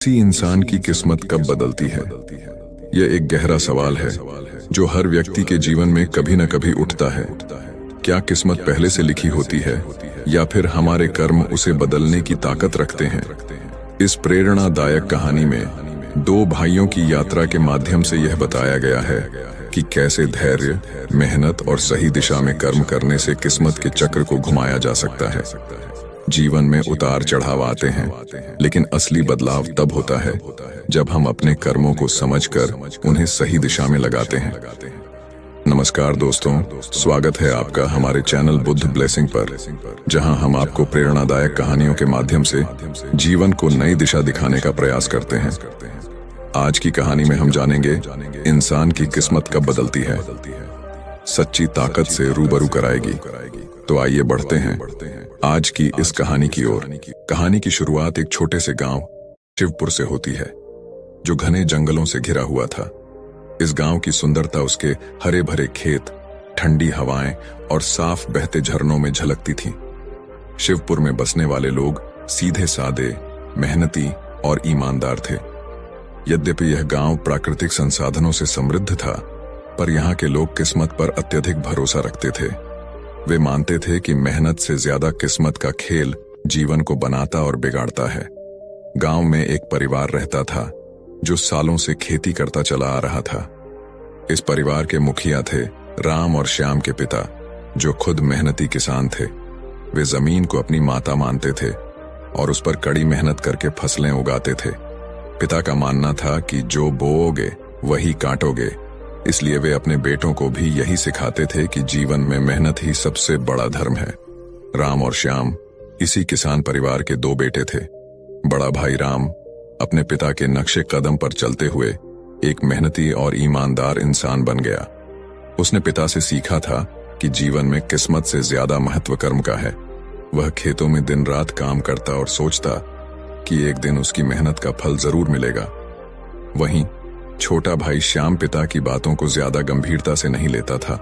किसी इंसान की किस्मत कब बदलती है? यह एक गहरा सवाल है जो हर व्यक्ति के जीवन में कभी न कभी उठता है। क्या किस्मत पहले से लिखी होती है या फिर हमारे कर्म उसे बदलने की ताकत रखते हैं? इस प्रेरणादायक कहानी में दो भाइयों की यात्रा के माध्यम से यह बताया गया है कि कैसे धैर्य, मेहनत और सही दिशा में कर्म करने से किस्मत के चक्र को घुमाया जा सकता है। जीवन में उतार चढ़ाव आते हैं, लेकिन असली बदलाव तब होता है जब हम अपने कर्मों को समझकर उन्हें सही दिशा में लगाते हैं। नमस्कार दोस्तों, स्वागत है आपका हमारे चैनल बुद्ध ब्लेसिंग पर, जहां हम आपको प्रेरणादायक कहानियों के माध्यम से जीवन को नई दिशा दिखाने का प्रयास करते हैं। आज की कहानी में हम जानेंगे इंसान की किस्मत कब बदलती है, सच्ची ताकत से रूबरू कराएगी। तो आइए बढ़ते हैं आज की इस कहानी की ओर। कहानी की शुरुआत एक छोटे से गांव शिवपुर से होती है, जो घने जंगलों से घिरा हुआ था। इस गांव की सुंदरता उसके हरे भरे खेत, ठंडी हवाएं और साफ बहते झरनों में झलकती थी। शिवपुर में बसने वाले लोग सीधे सादे, मेहनती और ईमानदार थे। यद्यपि यह गांव प्राकृतिक संसाधनों से समृद्ध था, पर यहाँ के लोग किस्मत पर अत्यधिक भरोसा रखते थे। वे मानते थे कि मेहनत से ज्यादा किस्मत का खेल जीवन को बनाता और बिगाड़ता है। गांव में एक परिवार रहता था जो सालों से खेती करता चला आ रहा था। इस परिवार के मुखिया थे राम और श्याम के पिता, जो खुद मेहनती किसान थे। वे जमीन को अपनी माता मानते थे और उस पर कड़ी मेहनत करके फसलें उगाते थे। पिता का मानना था कि जो बोओगे वही काटोगे, इसलिए वे अपने बेटों को भी यही सिखाते थे कि जीवन में मेहनत ही सबसे बड़ा धर्म है। राम और श्याम इसी किसान परिवार के दो बेटे थे। बड़ा भाई राम अपने पिता के नक्शे कदम पर चलते हुए एक मेहनती और ईमानदार इंसान बन गया। उसने पिता से सीखा था कि जीवन में किस्मत से ज्यादा महत्व कर्म का है। वह खेतों में दिन रात काम करता और सोचता कि एक दिन उसकी मेहनत का फल जरूर मिलेगा। वहीं छोटा भाई श्याम पिता की बातों को ज्यादा गंभीरता से नहीं लेता था।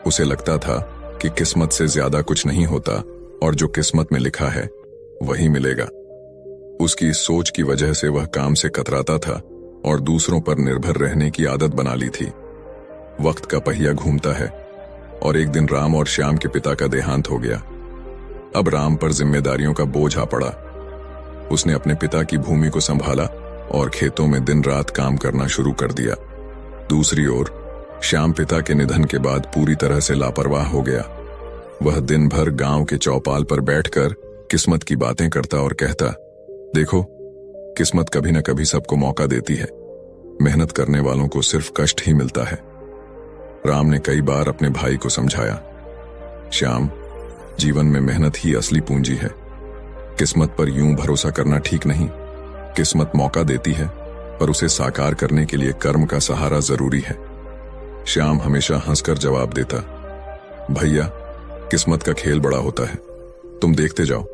उसे लगता था कि किस्मत से ज्यादा कुछ नहीं होता और जो किस्मत में लिखा है वही मिलेगा। उसकी इस सोच की वजह से वह काम से कतराता था और दूसरों पर निर्भर रहने की आदत बना ली थी। वक्त का पहिया घूमता है और एक दिन राम और श्याम के पिता का देहांत हो गया। अब राम पर जिम्मेदारियों का बोझ आ पड़ा। उसने अपने पिता की भूमि को संभाला और खेतों में दिन रात काम करना शुरू कर दिया। दूसरी ओर श्याम पिता के निधन के बाद पूरी तरह से लापरवाह हो गया। वह दिन भर गांव के चौपाल पर बैठकर किस्मत की बातें करता और कहता, देखो, किस्मत कभी न कभी सबको मौका देती है, मेहनत करने वालों को सिर्फ कष्ट ही मिलता है। राम ने कई बार अपने भाई को समझाया, श्याम, जीवन में मेहनत ही असली पूंजी है। किस्मत पर यूं भरोसा करना ठीक नहीं। किस्मत मौका देती है, पर उसे साकार करने के लिए कर्म का सहारा जरूरी है। श्याम हमेशा हंसकर जवाब देता, भैया, किस्मत का खेल बड़ा होता है, तुम देखते जाओ,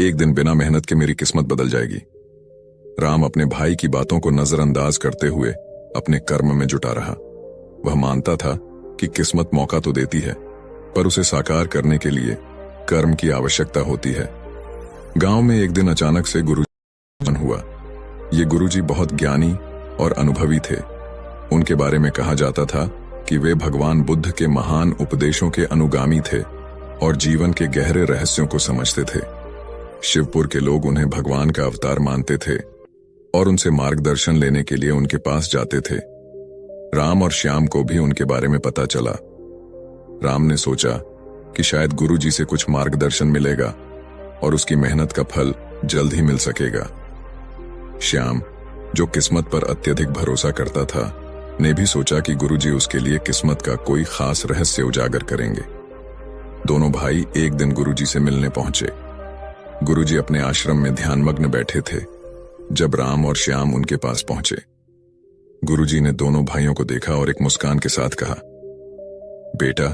एक दिन बिना मेहनत के मेरी किस्मत बदल जाएगी। राम अपने भाई की बातों को नजरअंदाज करते हुए अपने कर्म में जुटा रहा। वह मानता था कि किस्मत मौका तो देती है, पर उसे साकार करने के लिए कर्म की आवश्यकता होती है। गांव में एक दिन अचानक से गुरुजी हुआ। ये गुरुजी बहुत ज्ञानी और अनुभवी थे। उनके बारे में कहा जाता था कि वे भगवान बुद्ध के महान उपदेशों के अनुगामी थे और जीवन के गहरे रहस्यों को समझते थे। शिवपुर के लोग उन्हें भगवान का अवतार मानते थे और उनसे मार्गदर्शन लेने के लिए उनके पास जाते थे। राम और श्याम को भी उनके बारे में पता चला। राम ने सोचा कि शायद गुरुजी से कुछ मार्गदर्शन मिलेगा और उसकी मेहनत का फल जल्द ही मिल सकेगा। श्याम, जो किस्मत पर अत्यधिक भरोसा करता था, ने भी सोचा कि गुरुजी उसके लिए किस्मत का कोई खास रहस्य उजागर करेंगे। दोनों भाई एक दिन गुरुजी से मिलने पहुंचे। गुरुजी अपने आश्रम में ध्यानमग्न बैठे थे जब राम और श्याम उनके पास पहुंचे। गुरुजी ने दोनों भाइयों को देखा और एक मुस्कान के साथ कहा, बेटा,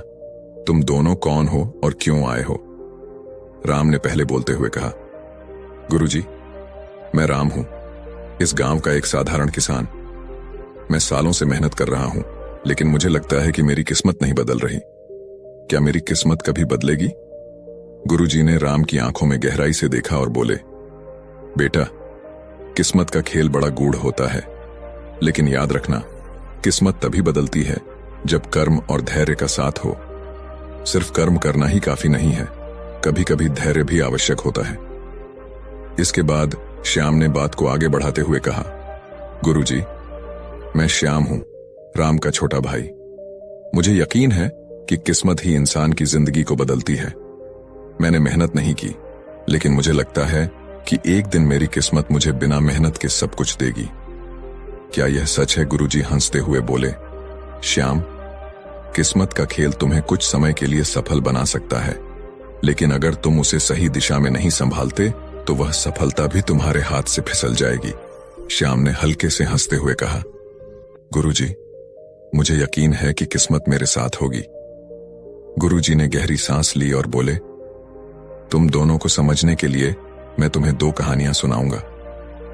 तुम दोनों कौन हो और क्यों आए हो? राम ने पहले बोलते हुए कहा, गुरुजी, मैं राम हूं, इस गांव का एक साधारण किसान। मैं सालों से मेहनत कर रहा हूं, लेकिन मुझे लगता है कि मेरी किस्मत नहीं बदल रही। क्या मेरी किस्मत कभी बदलेगी? गुरुजी ने राम की आंखों में गहराई से देखा और बोले, बेटा, किस्मत का खेल बड़ा गूढ़ होता है, लेकिन याद रखना, किस्मत तभी बदलती है जब कर्म और धैर्य का साथ हो। सिर्फ कर्म करना ही काफी नहीं है, कभी कभी धैर्य भी आवश्यक होता है। इसके बाद श्याम ने बात को आगे बढ़ाते हुए कहा, गुरुजी, मैं श्याम हूं, राम का छोटा भाई। मुझे यकीन है कि किस्मत ही इंसान की जिंदगी को बदलती है। मैंने मेहनत नहीं की, लेकिन मुझे लगता है कि एक दिन मेरी किस्मत मुझे बिना मेहनत के सब कुछ देगी। क्या यह सच है? गुरुजी हंसते हुए बोले, श्याम, किस्मत का खेल तुम्हें कुछ समय के लिए सफल बना सकता है, लेकिन अगर तुम उसे सही दिशा में नहीं संभालते तो वह सफलता भी तुम्हारे हाथ से फिसल जाएगी। श्याम ने हल्के से हंसते हुए कहा, गुरुजी, मुझे यकीन है कि किस्मत मेरे साथ होगी। गुरुजी ने गहरी सांस ली और बोले, तुम दोनों को समझने के लिए मैं तुम्हें 2 कहानियां सुनाऊंगा।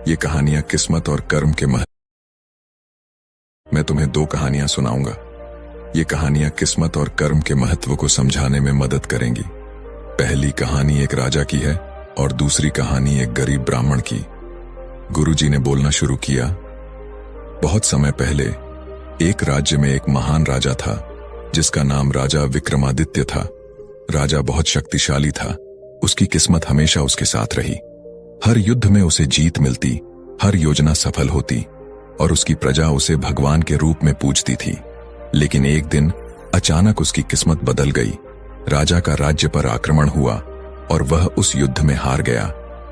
ये कहानियां किस्मत और कर्म के महत्व को समझाने में मदद करेंगी। पहली कहानी एक राजा की है और दूसरी कहानी एक गरीब ब्राह्मण की। गुरुजी ने बोलना शुरू किया, बहुत समय पहले एक राज्य में एक महान राजा था जिसका नाम राजा विक्रमादित्य था। राजा बहुत शक्तिशाली था, उसकी किस्मत हमेशा उसके साथ रही। हर युद्ध में उसे जीत मिलती, हर योजना सफल होती और उसकी प्रजा उसे भगवान के रूप में पूजती थी। लेकिन एक दिन अचानक उसकी किस्मत बदल गई। राजा का राज्य पर आक्रमण हुआ और वह उस युद्ध में हार गया।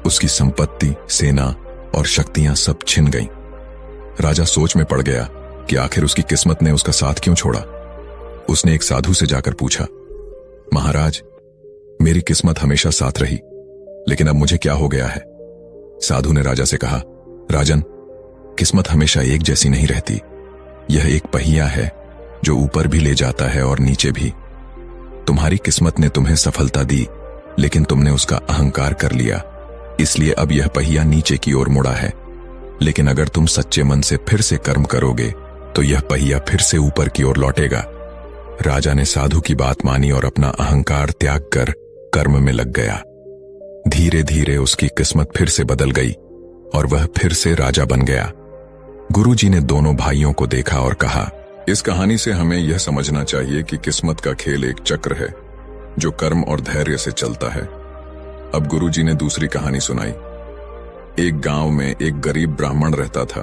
उसकी संपत्ति, सेना और शक्तियां सब छिन गईं। राजा सोच में पड़ गया कि आखिर उसकी किस्मत ने उसका साथ क्यों छोड़ा। उसने एक साधु से जाकर पूछा, महाराज, मेरी किस्मत हमेशा साथ रही, लेकिन अब मुझे क्या हो गया है? साधु ने राजा से कहा, राजन, किस्मत हमेशा एक जैसी नहीं रहती। यह एक पहिया है जो ऊपर भी ले जाता है और नीचे भी। तुम्हारी किस्मत ने तुम्हें सफलता दी, लेकिन तुमने उसका अहंकार कर लिया, इसलिए अब यह पहिया नीचे की ओर मुड़ा है। लेकिन अगर तुम सच्चे मन से फिर से कर्म करोगे तो यह पहिया फिर से ऊपर की ओर लौटेगा। राजा ने साधु की बात मानी और अपना अहंकार त्याग कर कर्म में लग गया। धीरे धीरे उसकी किस्मत फिर से बदल गई और वह फिर से राजा बन गया। गुरुजी ने दोनों भाइयों को देखा और कहा, इस कहानी से हमें यह समझना चाहिए कि किस्मत का खेल एक चक्र है जो कर्म और धैर्य से चलता है। अब गुरुजी ने दूसरी कहानी सुनाई। एक गांव में एक गरीब ब्राह्मण रहता था।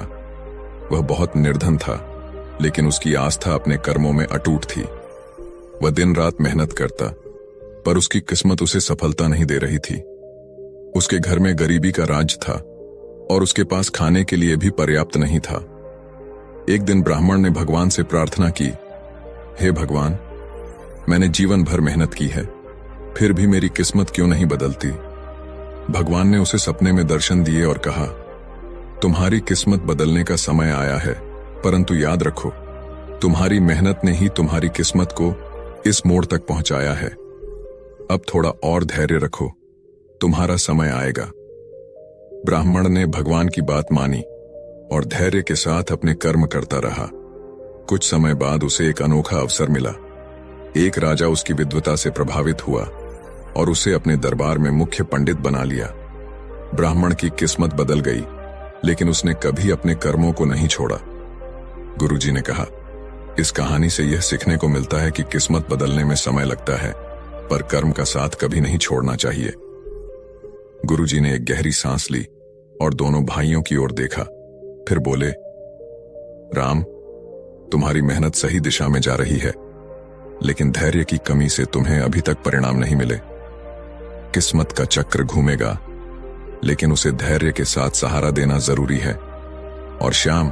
वह बहुत निर्धन था, लेकिन उसकी आस्था अपने कर्मों में अटूट थी। वह दिन रात मेहनत करता, पर उसकी किस्मत उसे सफलता नहीं दे रही थी। उसके घर में गरीबी का राज था और उसके पास खाने के लिए भी पर्याप्त नहीं था। एक दिन ब्राह्मण ने भगवान से प्रार्थना की, हे भगवान, मैंने जीवन भर मेहनत की है, फिर भी मेरी किस्मत क्यों नहीं बदलती? भगवान ने उसे सपने में दर्शन दिए और कहा, तुम्हारी किस्मत बदलने का समय आया है, परंतु याद रखो, तुम्हारी मेहनत ने ही तुम्हारी किस्मत को इस मोड़ तक पहुंचाया है। अब थोड़ा और धैर्य रखो, तुम्हारा समय आएगा। ब्राह्मण ने भगवान की बात मानी और धैर्य के साथ अपने कर्म करता रहा। कुछ समय बाद उसे एक अनोखा अवसर मिला। एक राजा उसकी विद्वता से प्रभावित हुआ और उसे अपने दरबार में मुख्य पंडित बना लिया। ब्राह्मण की किस्मत बदल गई, लेकिन उसने कभी अपने कर्मों को नहीं छोड़ा। गुरुजी ने कहा, इस कहानी से यह सीखने को मिलता है कि किस्मत बदलने में समय लगता है, पर कर्म का साथ कभी नहीं छोड़ना चाहिए। गुरुजी ने एक गहरी सांस ली और दोनों भाइयों की ओर देखा, फिर बोले, राम, तुम्हारी मेहनत सही दिशा में जा रही है, लेकिन धैर्य की कमी से तुम्हें अभी तक परिणाम नहीं मिले। किस्मत का चक्र घूमेगा, लेकिन उसे धैर्य के साथ सहारा देना जरूरी है। और श्याम,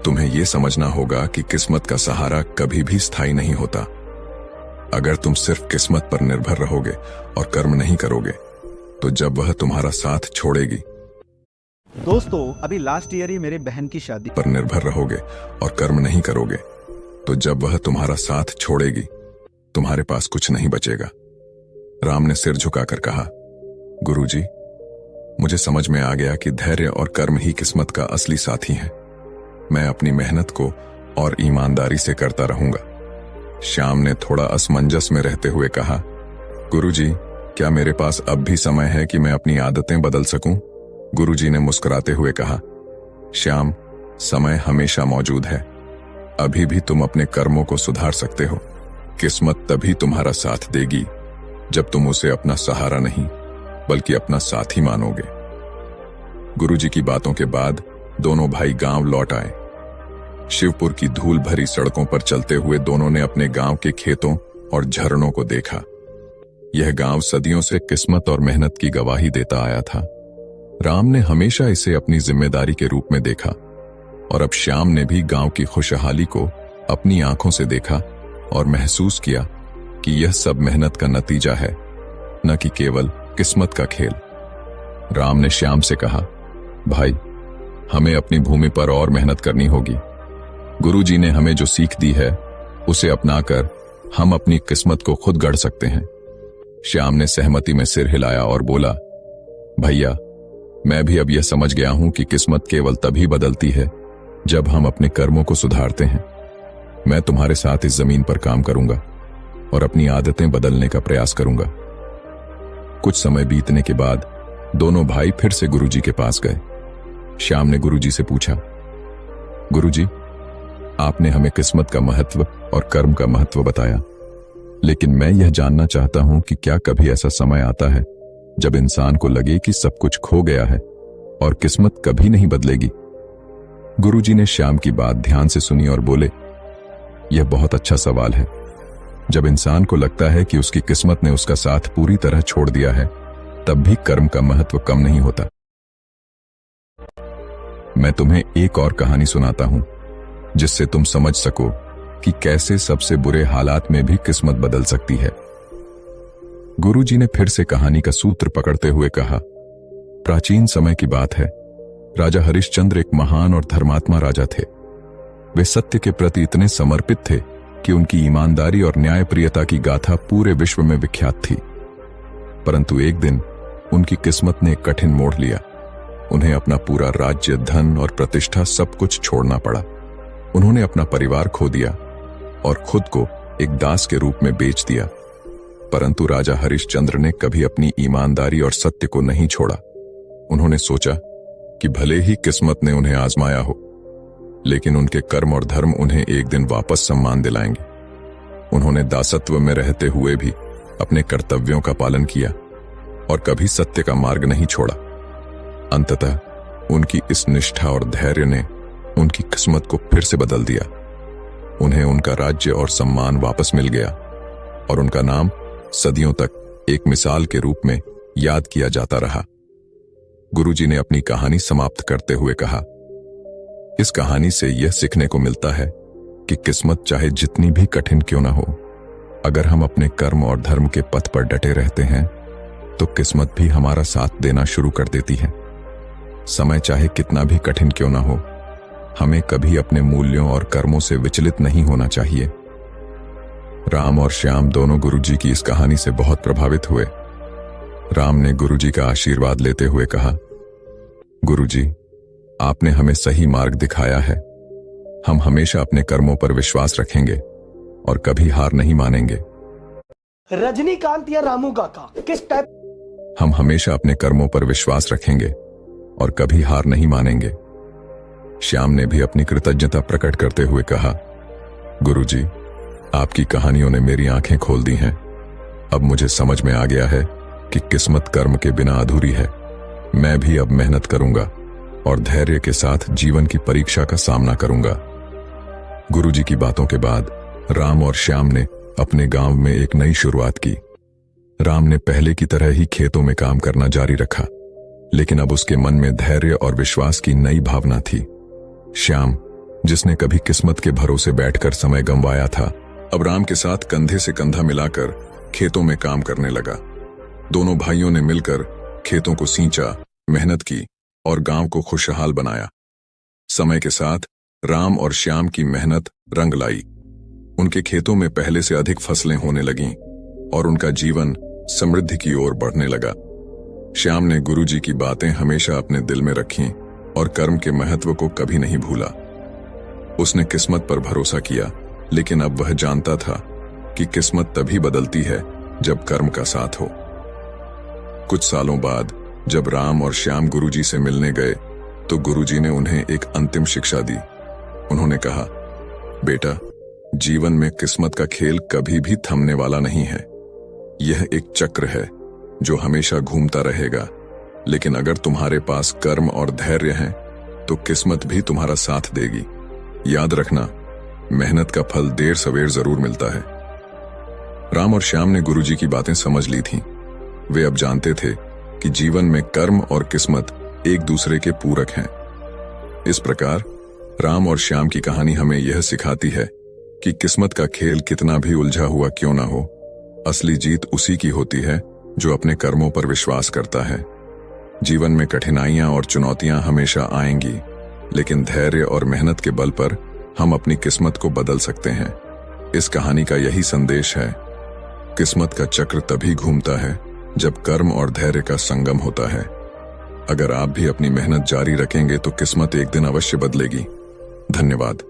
तुम्हें यह समझना होगा कि किस्मत का सहारा कभी भी स्थायी नहीं होता। अगर तुम सिर्फ किस्मत पर निर्भर रहोगे और कर्म नहीं करोगे, तो जब वह तुम्हारा साथ छोड़ेगी, दोस्तों, अभी लास्ट ईयर ही मेरे बहन की शादी पर निर्भर रहोगे और कर्म नहीं करोगे, तो जब वह तुम्हारा साथ छोड़ेगी, तुम्हारे पास कुछ नहीं बचेगा। राम ने सिर झुकाकर कहा, गुरुजी, मुझे समझ में आ गया कि धैर्य और कर्म ही किस्मत का असली साथी है। मैं अपनी मेहनत को और ईमानदारी से करता रहूंगा। श्याम ने थोड़ा असमंजस में रहते हुए कहा, गुरुजी, क्या मेरे पास अब भी समय है कि मैं अपनी आदतें बदल सकूं? गुरुजी ने मुस्कुराते हुए कहा, श्याम, समय हमेशा मौजूद है। अभी भी तुम अपने कर्मों को सुधार सकते हो। किस्मत तभी तुम्हारा साथ देगी जब तुम उसे अपना सहारा नहीं बल्कि अपना साथी मानोगे। गुरुजी की बातों के बाद दोनों भाई गांव लौट आए। शिवपुर की धूल भरी सड़कों पर चलते हुए दोनों ने अपने गांव के खेतों और झरनों को देखा। यह गांव सदियों से किस्मत और मेहनत की गवाही देता आया था। राम ने हमेशा इसे अपनी जिम्मेदारी के रूप में देखा और अब श्याम ने भी गांव की खुशहाली को अपनी आंखों से देखा और महसूस किया कि यह सब मेहनत का नतीजा है, न कि केवल किस्मत का खेल। राम ने श्याम से कहा, भाई, हमें अपनी भूमि पर और मेहनत करनी होगी। गुरुजी ने हमें जो सीख दी है उसे अपनाकर हम अपनी किस्मत को खुद गढ़ सकते हैं। श्याम ने सहमति में सिर हिलाया और बोला, भैया, मैं भी अब यह समझ गया हूं कि किस्मत केवल तभी बदलती है जब हम अपने कर्मों को सुधारते हैं। मैं तुम्हारे साथ इस जमीन पर काम करूंगा और अपनी आदतें बदलने का प्रयास करूंगा। कुछ समय बीतने के बाद दोनों भाई फिर से गुरुजी के पास गए। श्याम ने गुरुजी से पूछा, गुरुजी, आपने हमें किस्मत का महत्व और कर्म का महत्व बताया, लेकिन मैं यह जानना चाहता हूं कि क्या कभी ऐसा समय आता है जब इंसान को लगे कि सब कुछ खो गया है और किस्मत कभी नहीं बदलेगी। गुरुजी ने श्याम की बात ध्यान से सुनी और बोले, यह बहुत अच्छा सवाल है। जब इंसान को लगता है कि उसकी किस्मत ने उसका साथ पूरी तरह छोड़ दिया है, तब भी कर्म का महत्व कम नहीं होता। मैं तुम्हें एक और कहानी सुनाता हूं जिससे तुम समझ सको कि कैसे सबसे बुरे हालात में भी किस्मत बदल सकती है। गुरुजी ने फिर से कहानी का सूत्र पकड़ते हुए कहा, प्राचीन समय की बात है। राजा हरिश्चंद्र एक महान और धर्मात्मा राजा थे। वे सत्य के प्रति इतने समर्पित थे कि उनकी ईमानदारी और न्यायप्रियता की गाथा पूरे विश्व में विख्यात थी। परंतु एक दिन उनकी किस्मत ने एक कठिन मोड़ लिया। उन्हें अपना पूरा राज्य, धन और प्रतिष्ठा सब कुछ छोड़ना पड़ा। उन्होंने अपना परिवार खो दिया और खुद को एक दास के रूप में बेच दिया। परंतु राजा हरिश्चंद्र ने कभी अपनी ईमानदारी और सत्य को नहीं छोड़ा। उन्होंने सोचा कि भले ही किस्मत ने उन्हें आजमाया हो, लेकिन उनके कर्म और धर्म उन्हें एक दिन वापस सम्मान दिलाएंगे। उन्होंने दासत्व में रहते हुए भी अपने कर्तव्यों का पालन किया और कभी सत्य का मार्ग नहीं छोड़ा। अंततः उनकी इस निष्ठा और धैर्य ने उनकी किस्मत को फिर से बदल दिया। उन्हें उनका राज्य और सम्मान वापस मिल गया और उनका नाम सदियों तक एक मिसाल के रूप में याद किया जाता रहा। गुरुजी ने अपनी कहानी समाप्त करते हुए कहा, इस कहानी से यह सीखने को मिलता है कि किस्मत चाहे जितनी भी कठिन क्यों ना हो, अगर हम अपने कर्म और धर्म के पथ पर डटे रहते हैं तो किस्मत भी हमारा साथ देना शुरू कर देती है। समय चाहे कितना भी कठिन क्यों ना हो, हमें कभी अपने मूल्यों और कर्मों से विचलित नहीं होना चाहिए। राम और श्याम दोनों गुरुजी की इस कहानी से बहुत प्रभावित हुए। राम ने गुरुजी का आशीर्वाद लेते हुए कहा, गुरुजी, आपने हमें सही मार्ग दिखाया है। हम हमेशा अपने कर्मों पर विश्वास रखेंगे और कभी हार नहीं मानेंगे। रजनीकांत या रामू काका किस टाइप? हम हमेशा अपने कर्मों पर विश्वास रखेंगे और कभी हार नहीं मानेंगे। श्याम ने भी अपनी कृतज्ञता प्रकट करते हुए कहा, गुरुजी, आपकी कहानियों ने मेरी आंखें खोल दी हैं। अब मुझे समझ में आ गया है कि किस्मत कर्म के बिना अधूरी है। मैं भी अब मेहनत करूंगा और धैर्य के साथ जीवन की परीक्षा का सामना करूंगा। गुरुजी की बातों के बाद राम और श्याम ने अपने गांव में एक नई शुरुआत की। राम ने पहले की तरह ही खेतों में काम करना जारी रखा, लेकिन अब उसके मन में धैर्य और विश्वास की नई भावना थी। श्याम, जिसने कभी किस्मत के भरोसे बैठकर समय गंवाया था, अब राम के साथ कंधे से कंधा मिलाकर खेतों में काम करने लगा। दोनों भाइयों ने मिलकर खेतों को सींचा, मेहनत की और गांव को खुशहाल बनाया। समय के साथ राम और श्याम की मेहनत रंग लाई। उनके खेतों में पहले से अधिक फसलें होने लगीं और उनका जीवन समृद्धि की ओर बढ़ने लगा। श्याम ने गुरुजी की बातें हमेशा अपने दिल में रखीं और कर्म के महत्व को कभी नहीं भूला। उसने किस्मत पर भरोसा किया, लेकिन अब वह जानता था कि किस्मत तभी बदलती है जब कर्म का साथ हो। कुछ सालों बाद जब राम और श्याम गुरुजी से मिलने गए तो गुरुजी ने उन्हें एक अंतिम शिक्षा दी। उन्होंने कहा, बेटा, जीवन में किस्मत का खेल कभी भी थमने वाला नहीं है। यह एक चक्र है जो हमेशा घूमता रहेगा, लेकिन अगर तुम्हारे पास कर्म और धैर्य है तो किस्मत भी तुम्हारा साथ देगी। याद रखना, मेहनत का फल देर सवेर जरूर मिलता है। राम और श्याम ने गुरुजी की बातें समझ ली थीं। वे अब जानते थे कि जीवन में कर्म और किस्मत एक दूसरे के पूरक हैं। इस प्रकार राम और श्याम की कहानी हमें यह सिखाती है कि किस्मत का खेल कितना भी उलझा हुआ क्यों ना हो, असली जीत उसी की होती है जो अपने कर्मों पर विश्वास करता है। जीवन में कठिनाइयां और चुनौतियां हमेशा आएंगी, लेकिन धैर्य और मेहनत के बल पर हम अपनी किस्मत को बदल सकते हैं। इस कहानी का यही संदेश है। किस्मत का चक्र तभी घूमता है जब कर्म और धैर्य का संगम होता है। अगर आप भी अपनी मेहनत जारी रखेंगे तो किस्मत एक दिन अवश्य बदलेगी। धन्यवाद।